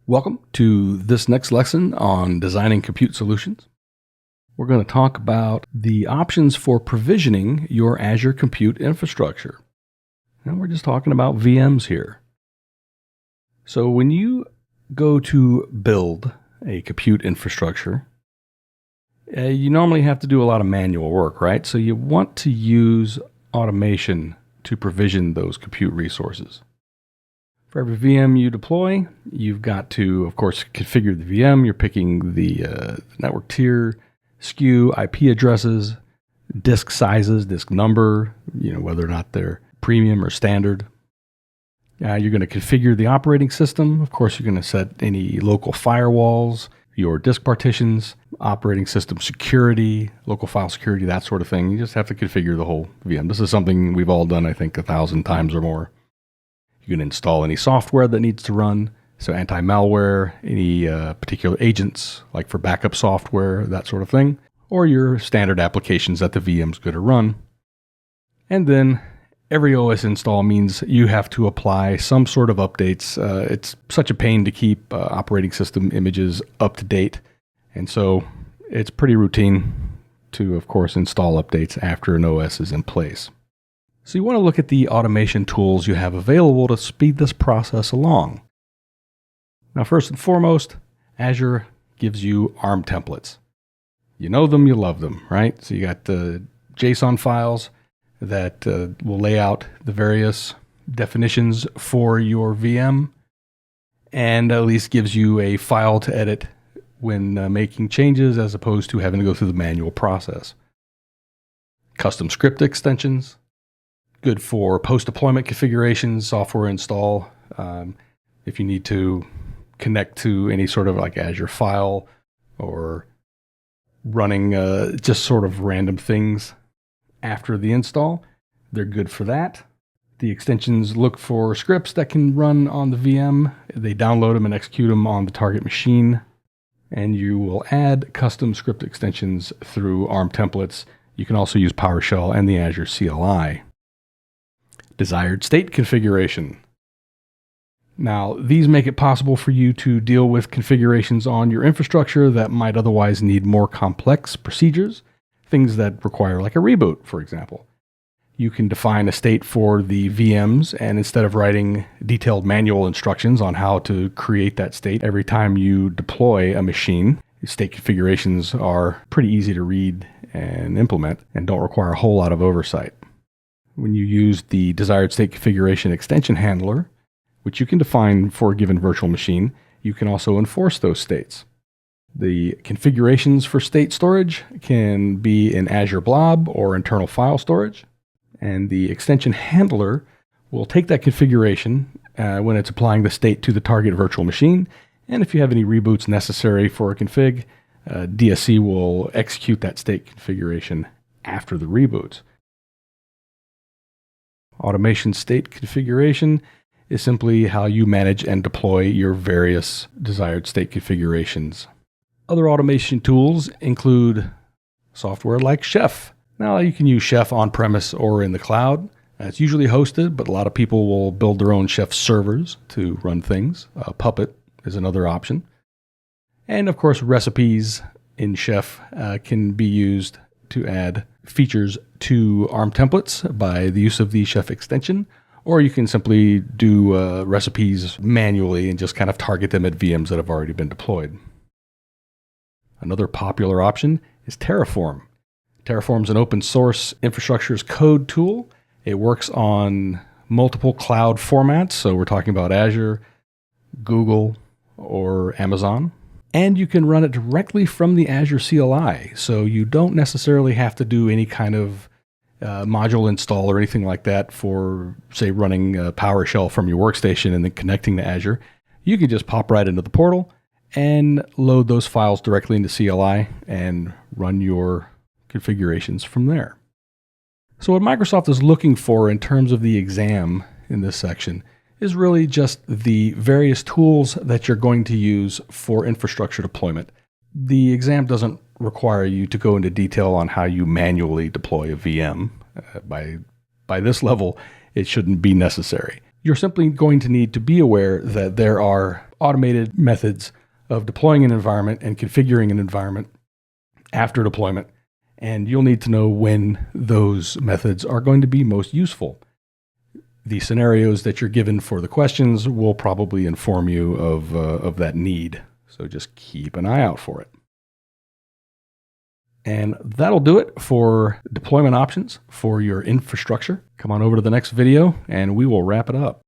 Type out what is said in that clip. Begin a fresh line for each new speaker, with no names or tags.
Welcome to this next lesson on designing compute solutions. We're going to talk about the options for provisioning your Azure compute infrastructure. And we're just talking about VMs here. So when you go to build a compute infrastructure, you normally have to do a lot of manual work, right? So you want to use automation to provision those compute resources. For every VM you deploy, you've got to, of course, configure the VM. You're picking the network tier, SKU, IP addresses, disk sizes, disk number, whether or not they're premium or standard. You're going to configure the operating system. Of course, you're going to set any local firewalls, your disk partitions, operating system security, local file security, that sort of thing. You just have to configure the whole VM. This is something we've all done, I think, 1,000 times or more. You can install any software that needs to run, so anti-malware, any particular agents, like for backup software, that sort of thing, or your standard applications that the VM's going to run. And then every OS install means you have to apply some sort of updates. It's such a pain to keep operating system images up to date, and so it's pretty routine to, of course, install updates after an OS is in place. So you want to look at the automation tools you have available to speed this process along. Now, first and foremost, Azure gives you ARM templates. You know them, you love them, right? So you got the JSON files that will lay out the various definitions for your VM, and at least gives you a file to edit when making changes as opposed to having to go through the manual process. Custom script extensions. Good for post-deployment configurations, software install, if you need to connect to any sort of like Azure file or running just sort of random things after the install. They're good for that. The extensions look for scripts that can run on the VM. They download them and execute them on the target machine. And you will add custom script extensions through ARM templates. You can also use PowerShell and the Azure CLI. Desired state configuration. Now, these make it possible for you to deal with configurations on your infrastructure that might otherwise need more complex procedures, things that require like a reboot, for example. You can define a state for the VMs, and instead of writing detailed manual instructions on how to create that state every time you deploy a machine, state configurations are pretty easy to read and implement and don't require a whole lot of oversight. When you use the desired state configuration extension handler, which you can define for a given virtual machine, you can also enforce those states. The configurations for state storage can be in Azure Blob or internal file storage, and the extension handler will take that configuration when it's applying the state to the target virtual machine, and if you have any reboots necessary for a config, DSC will execute that state configuration after the reboots. Automation state configuration is simply how you manage and deploy your various desired state configurations. Other automation tools include software like Chef. Now, you can use Chef on-premise or in the cloud. It's usually hosted, but a lot of people will build their own Chef servers to run things. Puppet is another option. And of course, recipes in Chef can be used to add features to ARM templates by the use of the Chef extension, or you can simply do recipes manually and just kind of target them at VMs that have already been deployed. Another popular option is Terraform. Terraform is an open source infrastructure as code tool. It works on multiple cloud formats, so we're talking about Azure, Google, or Amazon. And you can run it directly from the Azure CLI, so you don't necessarily have to do any kind of module install or anything like that for, say, running PowerShell from your workstation and then connecting to Azure. You can just pop right into the portal and load those files directly into CLI and run your configurations from there. So what Microsoft is looking for in terms of the exam in this section is really just the various tools that you're going to use for infrastructure deployment. The exam doesn't require you to go into detail on how you manually deploy a VM. By this level, it shouldn't be necessary. You're simply going to need to be aware that there are automated methods of deploying an environment and configuring an environment after deployment. And you'll need to know when those methods are going to be most useful. The scenarios that you're given for the questions will probably inform you of that need. So just keep an eye out for it. And that'll do it for deployment options for your infrastructure. Come on over to the next video and we will wrap it up.